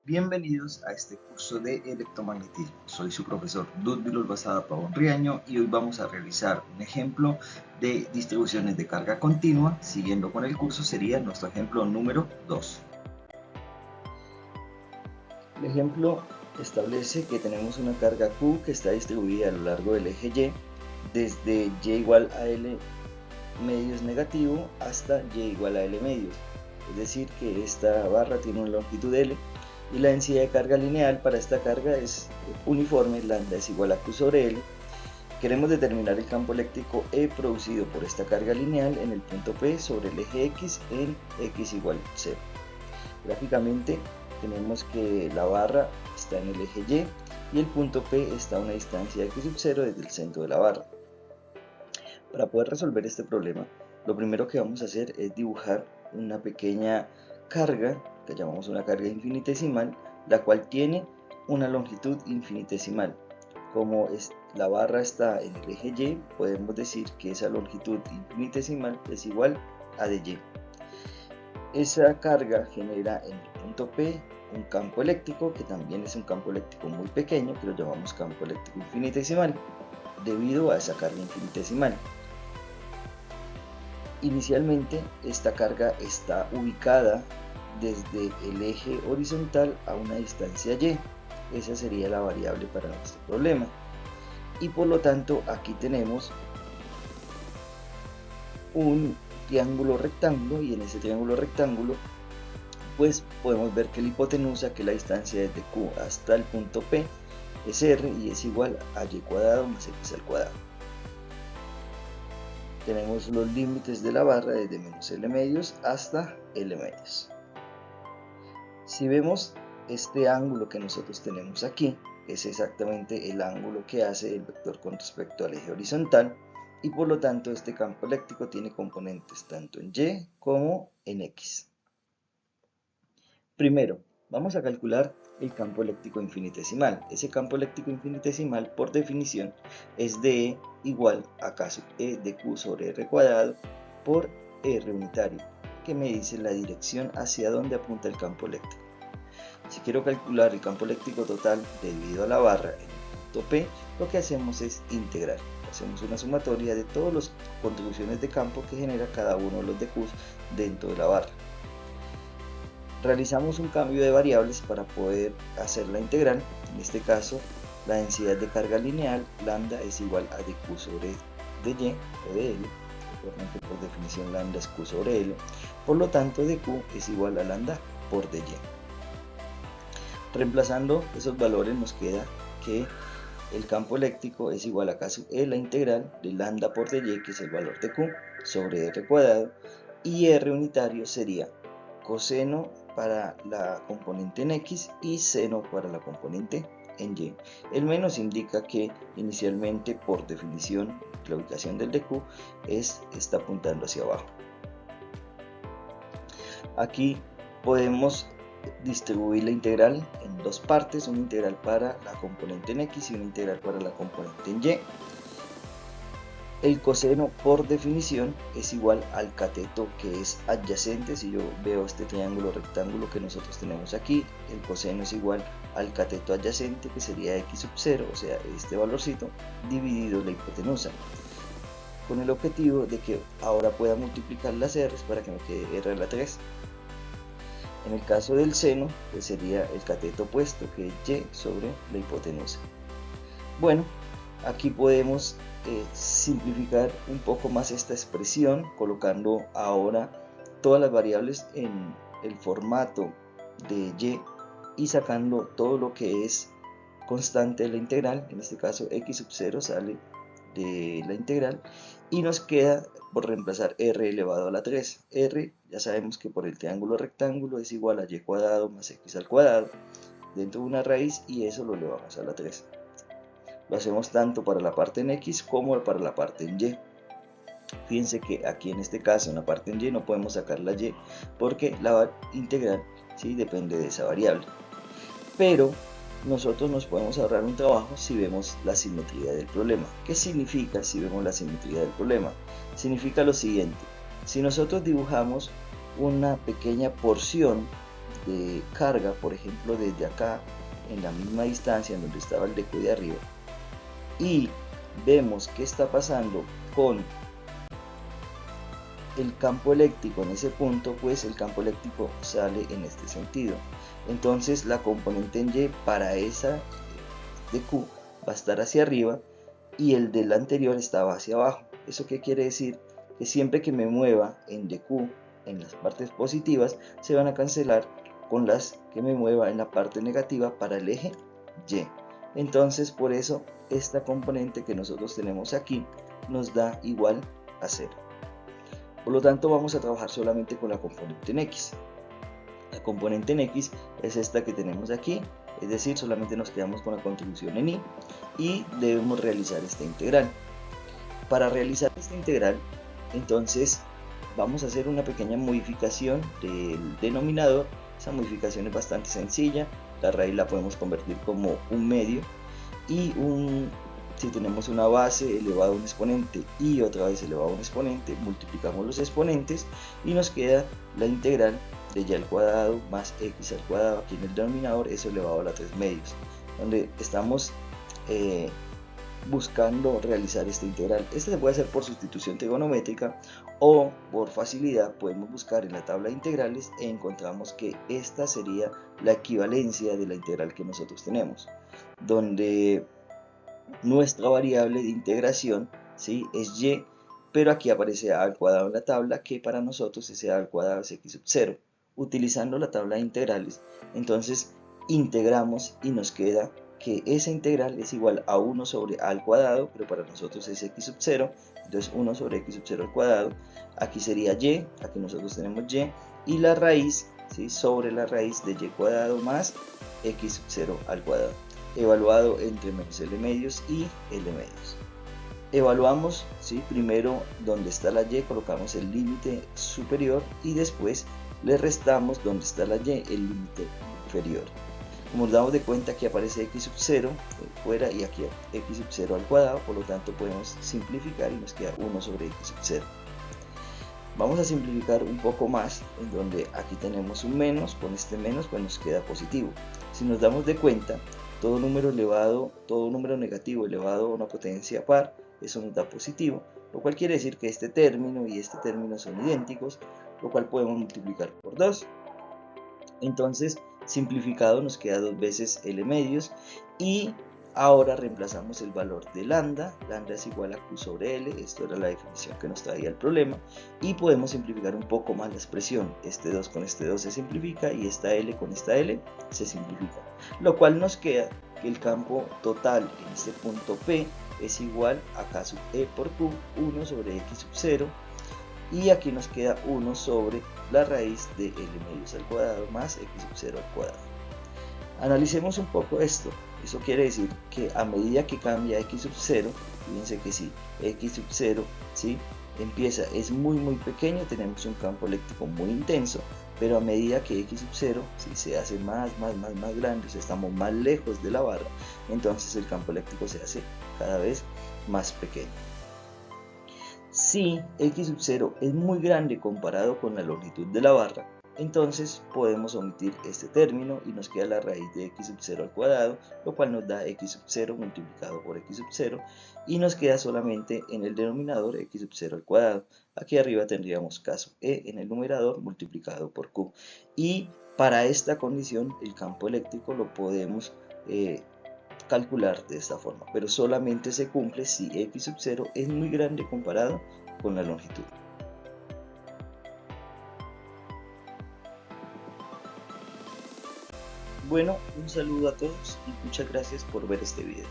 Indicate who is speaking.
Speaker 1: Bienvenidos a este curso de electromagnetismo. Soy su profesor Ludwig Olvasada Pavón Riaño y hoy vamos a realizar un ejemplo de distribuciones de carga continua. Siguiendo con el curso sería nuestro ejemplo número 2. El ejemplo establece que tenemos una carga Q que está distribuida a lo largo del eje Y desde Y igual a L medios negativo hasta Y igual a L medios. Es decir, que esta barra tiene una longitud L y la densidad de carga lineal para esta carga es uniforme, lambda es igual a Q sobre L. Queremos determinar el campo eléctrico E producido por esta carga lineal en el punto P sobre el eje X en X igual 0. Gráficamente tenemos que la barra está en el eje Y el punto P está a una distancia de X sub 0 desde el centro de la barra. Para poder resolver este problema, lo primero que vamos a hacer es dibujar una pequeña carga, que llamamos una carga infinitesimal, la cual tiene una longitud infinitesimal. Como la barra está en el eje Y, podemos decir que esa longitud infinitesimal es igual a dy. Esa carga genera en el punto P un campo eléctrico, que también es un campo eléctrico muy pequeño, que lo llamamos campo eléctrico infinitesimal, debido a esa carga infinitesimal. Inicialmente esta carga está ubicada desde el eje horizontal a una distancia y. Esa sería la variable para nuestro problema. Y por lo tanto aquí tenemos un triángulo rectángulo, y en ese triángulo rectángulo pues podemos ver que la hipotenusa, que es la distancia desde Q hasta el punto P, es R y es igual a y cuadrado más x al cuadrado. Tenemos los límites de la barra desde menos L medios hasta L medios. Si vemos este ángulo que nosotros tenemos aquí, es exactamente el ángulo que hace el vector con respecto al eje horizontal, y por lo tanto este campo eléctrico tiene componentes tanto en Y como en X. Primero, vamos a calcular el campo eléctrico infinitesimal. Ese campo eléctrico infinitesimal, por definición, es de igual a K sub E de Q sobre R cuadrado por R unitario, que me dice la dirección hacia donde apunta el campo eléctrico. Si quiero calcular el campo eléctrico total debido a la barra en el punto P, lo que hacemos es integrar. Hacemos una sumatoria de todas las contribuciones de campo que genera cada uno de los de Q dentro de la barra. Realizamos un cambio de variables para poder hacer la integral. En este caso, la densidad de carga lineal, lambda, es igual a dq sobre dy o de L. Recuerden que por definición lambda es q sobre L. Por lo tanto, dq es igual a lambda por dy. Reemplazando esos valores nos queda que el campo eléctrico es igual a K sub E, la integral de lambda por dy, que es el valor de q, sobre r cuadrado, y r unitario sería coseno para la componente en X y seno para la componente en Y. El menos indica que inicialmente, por definición, la ubicación del dq está apuntando hacia abajo. Aquí podemos distribuir la integral en dos partes, una integral para la componente en X y una integral para la componente en Y. El coseno, por definición, es igual al cateto que es adyacente. Si yo veo este triángulo rectángulo que nosotros tenemos aquí, el coseno es igual al cateto adyacente, que sería x sub 0, o sea, este valorcito, dividido la hipotenusa, con el objetivo de que ahora pueda multiplicar las r's para que me quede r a la 3. En el caso del seno, pues sería el cateto opuesto, que es y sobre la hipotenusa. Bueno, aquí podemos simplificar un poco más esta expresión, colocando ahora todas las variables en el formato de y sacando todo lo que es constante de la integral. En este caso x sub 0 sale de la integral y nos queda por reemplazar r elevado a la 3. R ya sabemos que por el triángulo rectángulo es igual a y cuadrado más x al cuadrado dentro de una raíz, y eso lo elevamos a la 3. Lo hacemos tanto para la parte en X como para la parte en Y. Fíjense que aquí en este caso, en la parte en Y, no podemos sacar la Y porque la integral ¿sí? depende de esa variable. Pero nosotros nos podemos ahorrar un trabajo si vemos la simetría del problema. ¿Qué significa si vemos la simetría del problema? Significa lo siguiente: si nosotros dibujamos una pequeña porción de carga, por ejemplo desde acá, en la misma distancia en donde estaba el de Q de arriba, y vemos qué está pasando con el campo eléctrico en ese punto, pues el campo eléctrico sale en este sentido. Entonces la componente en Y para esa de Q va a estar hacia arriba y el del anterior estaba hacia abajo. ¿Eso qué quiere decir? Que siempre que me mueva en DQ en las partes positivas, se van a cancelar con las que me mueva en la parte negativa para el eje Y. Entonces por eso esta componente que nosotros tenemos aquí nos da igual a 0. Por lo tanto vamos a trabajar solamente con la componente en X. La componente en X es esta que tenemos aquí, es decir, solamente nos quedamos con la contribución en Y y debemos realizar esta integral. Para realizar esta integral, entonces vamos a hacer una pequeña modificación del denominador. Esa modificación es bastante sencilla, la raíz la podemos convertir como un medio y si tenemos una base elevado a un exponente y otra vez elevado a un exponente, multiplicamos los exponentes y nos queda la integral de y al cuadrado más x al cuadrado, aquí en el denominador, eso elevado a la 3 medios, donde estamos buscando realizar esta integral. Esta se puede hacer por sustitución trigonométrica o por facilidad podemos buscar en la tabla de integrales e encontramos que esta sería la equivalencia de la integral que nosotros tenemos, donde nuestra variable de integración, ¿sí?, es y, pero aquí aparece a al cuadrado en la tabla, que para nosotros ese a al cuadrado es x sub 0. Utilizando la tabla de integrales, entonces integramos y nos queda que esa integral es igual a 1 sobre a al cuadrado, pero para nosotros es x sub 0, entonces 1 sobre x sub 0 al cuadrado, aquí sería y, aquí nosotros tenemos y la raíz, ¿sí?, sobre la raíz de y cuadrado más x sub 0 al cuadrado, evaluado entre menos L medios y L medios. Evaluamos, ¿sí?, primero donde está la y, colocamos el límite superior y después le restamos donde está la y, el límite inferior. Como nos damos de cuenta, aquí aparece x sub 0 fuera y aquí x sub 0 al cuadrado, por lo tanto podemos simplificar y nos queda 1 sobre x sub 0. Vamos a simplificar un poco más, en donde aquí tenemos un menos, con este menos pues nos queda positivo. Si nos damos de cuenta, todo número negativo elevado a una potencia par, eso nos da positivo, lo cual quiere decir que este término y este término son idénticos, lo cual podemos multiplicar por 2. Entonces, simplificado nos queda 2 veces L medios y ahora reemplazamos el valor de lambda es igual a Q sobre L, esto era la definición que nos traía el problema, y podemos simplificar un poco más la expresión, este 2 con este 2 se simplifica y esta L con esta L se simplifica, lo cual nos queda que el campo total en este punto P es igual a K sub E por Q, 1 sobre X sub 0, y aquí nos queda 1 sobre la raíz de L medios al cuadrado más X sub 0 al cuadrado. Analicemos un poco esto. Eso quiere decir que a medida que cambia x sub 0, fíjense que si x sub 0, ¿sí?, es muy pequeño, tenemos un campo eléctrico muy intenso, pero a medida que x sub 0, ¿sí?, se hace más grande, o sea, estamos más lejos de la barra, entonces el campo eléctrico se hace cada vez más pequeño. Si x sub 0 es muy grande comparado con la longitud de la barra, entonces podemos omitir este término y nos queda la raíz de x sub 0 al cuadrado, lo cual nos da x sub 0 multiplicado por x sub 0 y nos queda solamente en el denominador x sub 0 al cuadrado. Aquí arriba tendríamos caso E en el numerador multiplicado por Q. Y para esta condición el campo eléctrico lo podemos calcular de esta forma, pero solamente se cumple si x sub 0 es muy grande comparado con la longitud. Bueno, un saludo a todos y muchas gracias por ver este video.